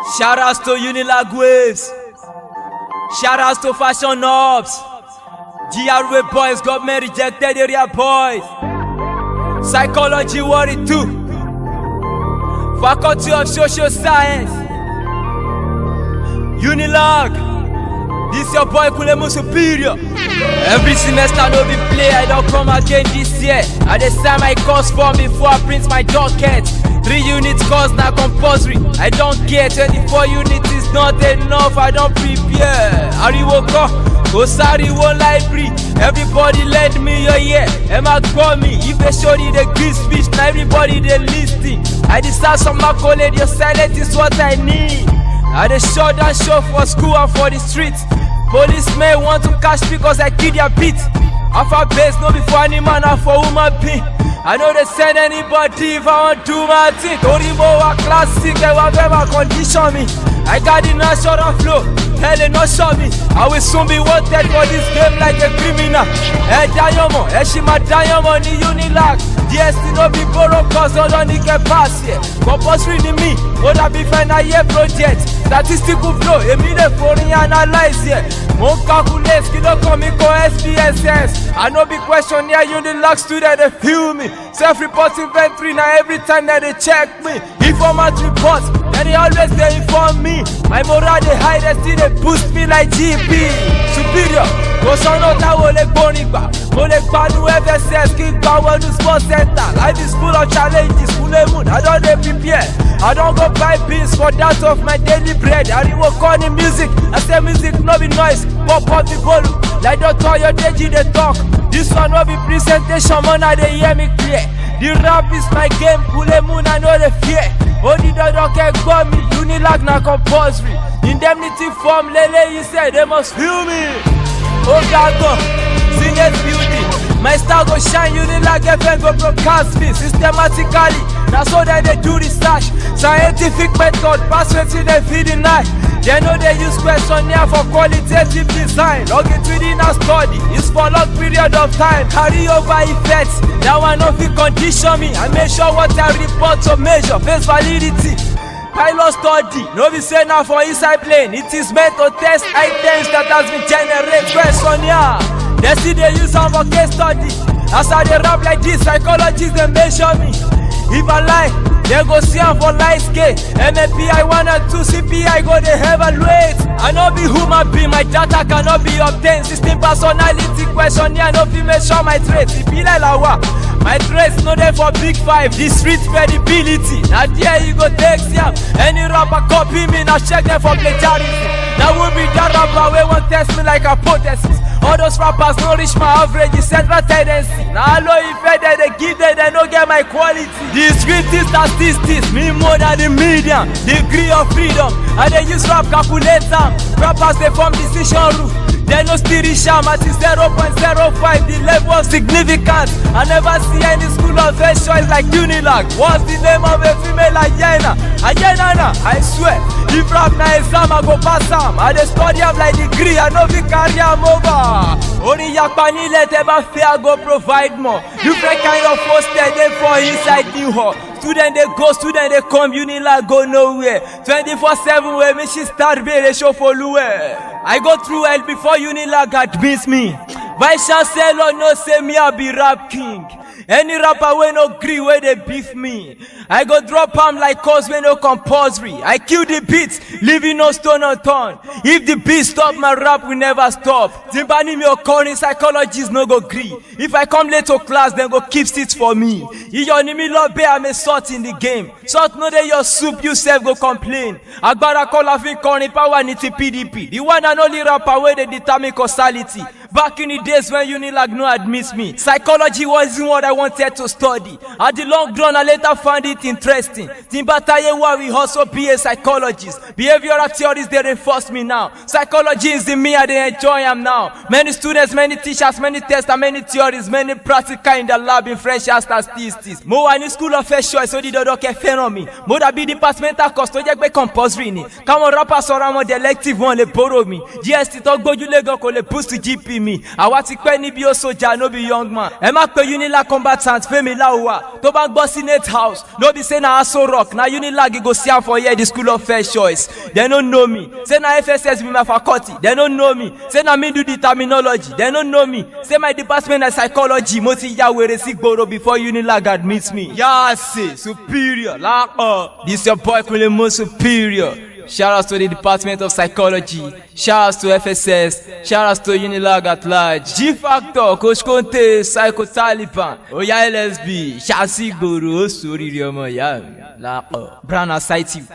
Shout outs to Unilag Waves. Shout outs to Fashion Ops. GRW boys, government rejected area boys. Psychology Worry 2. Faculty of Social Science. Unilag. This your boy Kulemu Superior. Every semester no be play, I don't come again this year. I dey sign my course form before I print my docket. 3 units course na compulsory, I don't care. 24 units is not enough, I don't prepare. Ariwoko, Osariwo library. Everybody lend me your ear, Emma call me. If they show you the good speech, now everybody they listening. I decide some accolade, your silence is what I need. I dey shut down show for school and for the streets. Policemen want to catch me cause I kill their beat. Alpha base no be for any man and for woman being. I know they send anybody if I want to do my thing. Oribo a classic, whatever condition me. I got the natural flow, hell no show me. I will soon be wanted for this game like a criminal. Diamond, Eshima Diamond, the Unilag. DST no be borrow cause no don't get pass here. Compulsory to me, what I be final year project. Statistical flow, immediate foreign analyze here. Mon calculate, kilo comico SPSS. I know be question here, Unilag student, they feel me. Self-report inventory now every time that they check me. Informant reports, and they always they inform me. My moral they high, they still they boost me like GP. Superior, go son of that will let Bonikba. Molekba new FSS, kick power to sports center. Life is full of challenges, full of moon. I don't they prepare. I don't go buy pills for that of my daily bread. I didn't work on the music. I say music no be noise. Pop up the volume. Like Dr. Your Deji they talk. This one no be presentation, man. I they hear me clear. The rap is my game. Full of moon, I know the fear. Only the dog can go me. Unilag na compulsory. Indemnity form, Lele, you say they must feel me. Oh God, go. Singers beauty. My star go shine, Unilag FM go broadcast me systematically. That's how they do research. Scientific method, pass waiting they feed the night. They know they use questionnaire for qualitative design. Longitudinal study is for long period of time. Carry over effects, that one no fit condition me. I make sure what I report to measure face validity. Pilot study, no be say now for inside plane. It is meant to test items that has been generated questionnaire. They see they use them for case study. As I dey rap like this, psychologists they measure me. If I lie, they go see am for light scale. MAPI 1 and 2 CPI go they evaluate. I no be human being, my data cannot be obtained. System personality questionnaire no fit measure my traits. It be like lawa. My traits no dey for big 5. The street credibility. Now there you go take siam. Any rapper copy me, now check them for plagiarism. Now will be that rapper wey won't test me like hypothesis. All those rappers no reach my average, it's central tendency. Now allow if they give them, they no get my quality. The script is statistics, me more than the median. Degree of freedom, and they use rap calculator. Rappers they form decision rule. They no still reach am at 0.05, the level of significance. I never see any school of first choice like Unilag. What's the name of a female hyena? Hyena, I swear. If rap na exam, I go pass am. I dey study am like degree, I no fit carry am over. Only Yakpani let ever fair go provide more. Different kind of hostel dey for inside New Hall. Student they go, student they come, Unilag go nowhere. 24/7 way, me she start be the show for Luwe. I go through hell before Unilag admits me. Vice Chancellor no say me I be rap king. Any rapper wey no gree wey they beef me, I go drop am like cause wey no compulsory. I kill the beat, leaving no stone unturned. If the beat stop, my rap will never stop. Timbani me occurring, psychologists no go gree. If I come late to class, then go keep seats for me. Your name love bear, I'm a salt in the game. Salt no dey your soup, you self go complain. Agbara call a fit corny power niti PDP. The one and only rapper wey they determine causality. Back in the days when Unilag no admits me, psychology wasn't what I wanted to study. At the long run, I later found it interesting. Timbatayewa will also be a psychologist. Behavioral theories, they reinforce me now. Psychology is in me, I they enjoy am now. Many students, many teachers, many tests, and many theories, many practical in the lab in fresh as statistics. Mo any school of first choice, so the dodo can fend me. Mo da be departmental cost, so just be compulsory ni. Come on, rappers around the elective one, they borrow me. GST talk go you lego, le boost to GP me. me. I want to quit ni be a soldier, no be young man. Am I pay Unilag combatant, Femi Lawa. To bank boss in 8 house. No be say na Aso Rock. Na Unilag you go see am for here, the school of first choice. They don't know me. Say na FSS be my faculty. They don't know me. Say na me do the terminology. They don't know me. Say my department is psychology. Moti ya were sick boro before Unilag admits me. Yasi, superior. This your boy Kulemo superior. Shout out to the Department of Psychology. Shout out to FSS. Shout out to Unilag at large. G Factor, Coach Conte, Psycho Taliban. Oya LSB. Chassis Guru, Suri Riomo, Brana Cite you.